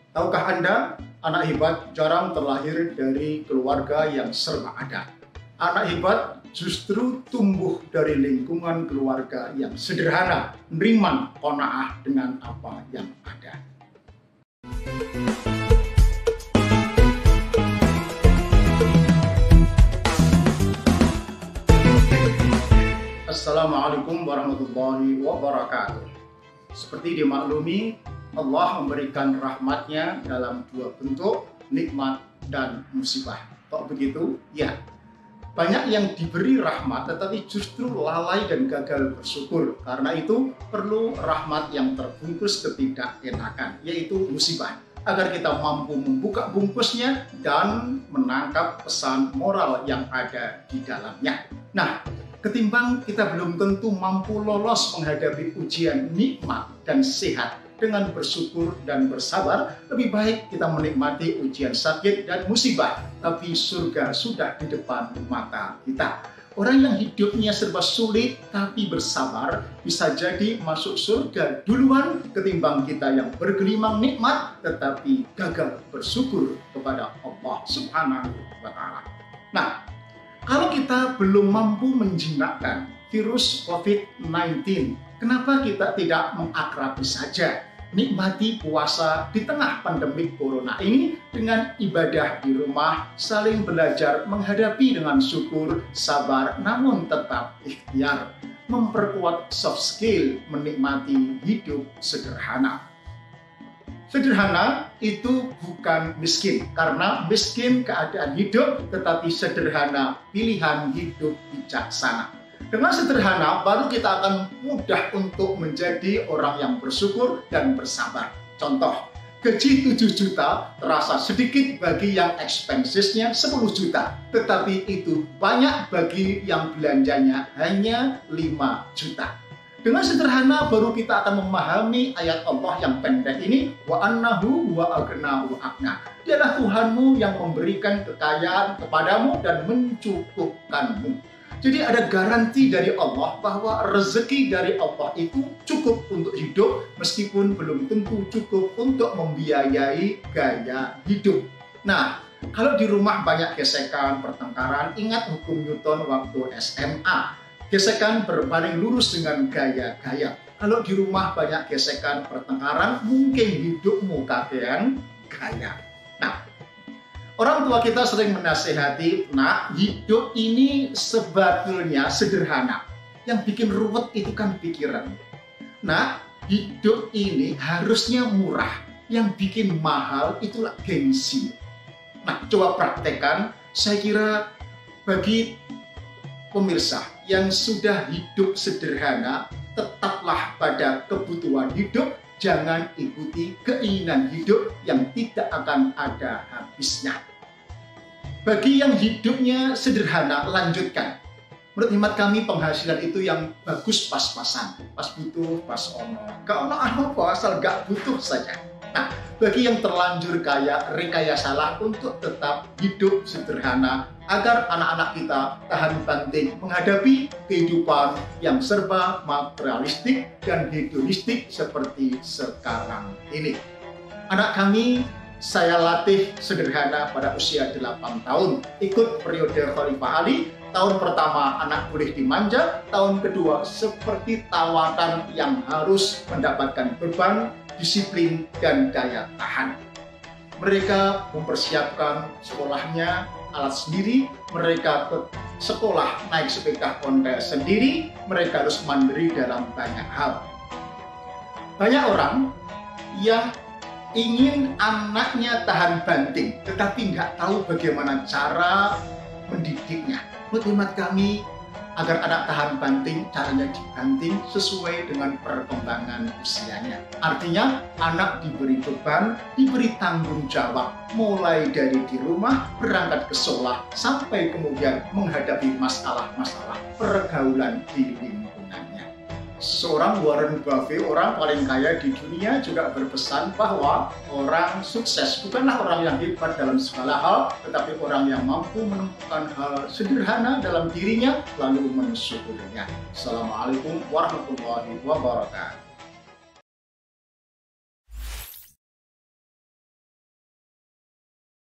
Tahukah Anda, anak hebat jarang terlahir dari keluarga yang serba ada. Anak hebat justru tumbuh dari lingkungan keluarga yang sederhana, beriman, qanaah dengan apa yang ada. Assalamualaikum warahmatullahi wabarakatuh. Seperti dimaklumi, Allah memberikan rahmatnya dalam dua bentuk, nikmat dan musibah. Kok begitu? Ya, banyak yang diberi rahmat tetapi justru lalai dan gagal bersyukur. Karena itu perlu rahmat yang terbungkus ketidakenakan, yaitu musibah. Agar kita mampu membuka bungkusnya dan menangkap pesan moral yang ada di dalamnya. Nah, ketimbang kita belum tentu mampu lolos menghadapi ujian nikmat dan sehat dengan bersyukur dan bersabar, lebih baik kita menikmati ujian sakit dan musibah, tapi surga sudah di depan mata kita. Orang yang hidupnya serba sulit tapi bersabar bisa jadi masuk surga duluan ketimbang kita yang bergelimang nikmat tetapi gagal bersyukur kepada Allah Subhanahu wa Ta'ala. Nah, kalau kita belum mampu menjinakkan virus COVID-19, kenapa kita tidak mengakrabi saja, nikmati puasa di tengah pandemi corona ini dengan ibadah di rumah, saling belajar menghadapi dengan syukur, sabar, namun tetap ikhtiar, memperkuat soft skill, menikmati hidup sederhana. Sederhana itu bukan miskin, karena miskin keadaan hidup, tetapi sederhana pilihan hidup bijaksana. Dengan sederhana, baru kita akan mudah untuk menjadi orang yang bersyukur dan bersabar. Contoh, gaji 7 juta terasa sedikit bagi yang expensesnya 10 juta. Tetapi itu banyak bagi yang belanjanya hanya 5 juta. Dengan sederhana, baru kita akan memahami ayat Allah yang pendek ini. Wa annahu wa aghna wa aqna. Dialah Tuhanmu yang memberikan kekayaan kepadamu dan mencukupkanmu. Jadi ada garansi dari Allah bahwa rezeki dari Allah itu cukup untuk hidup meskipun belum tentu cukup untuk membiayai gaya hidup. Nah, kalau di rumah banyak gesekan, pertengkaran, ingat hukum Newton waktu SMA. Gesekan berbaring lurus dengan gaya-gaya. Kalau di rumah banyak gesekan, pertengkaran, mungkin hidupmu kakean gaya. Nah, orang tua kita sering menasehati, nak, hidup ini sebetulnya sederhana. Yang bikin ruwet itu kan pikiran. Nah, hidup ini harusnya murah. Yang bikin mahal itulah gengsi. Nah, coba praktekkan. Saya kira bagi pemirsa yang sudah hidup sederhana, tetaplah pada kebutuhan hidup. Jangan ikuti keinginan hidup yang tidak akan ada habisnya. Bagi yang hidupnya sederhana, lanjutkan. Menurut hemat kami, penghasilan itu yang bagus pas-pasan. Pas butuh, pas ono. Gak ono apa, asal gak butuh saja. Nah, bagi yang terlanjur kaya, rekayasalah untuk tetap hidup sederhana agar anak-anak kita tahan banting menghadapi kehidupan yang serba materialistik dan hedonistik seperti sekarang ini. Anak kami saya latih sederhana pada usia 8 tahun. Ikut periode Khalifah Ali. Tahun pertama anak boleh dimanja, tahun kedua seperti tawatan yang harus mendapatkan beban, disiplin, dan daya tahan. Mereka mempersiapkan sekolahnya, alat sendiri, mereka ke sekolah naik sepeda ontel sendiri, mereka harus mandiri dalam banyak hal. Banyak orang yang ingin anaknya tahan banting, tetapi nggak tahu bagaimana cara mendidiknya. Menurut hemat kami, agar anak tahan banting, caranya dibanting sesuai dengan perkembangan usianya. Artinya, anak diberi beban, diberi tanggung jawab, mulai dari di rumah, berangkat ke sekolah, sampai kemudian menghadapi masalah-masalah pergaulan di lingkungannya. Seorang Warren Buffett, orang paling kaya di dunia, juga berpesan bahwa orang sukses bukanlah orang yang hebat dalam segala hal, tetapi orang yang mampu menemukan hal sederhana dalam dirinya lalu mensyukurinya. Assalamualaikum warahmatullahi wabarakatuh.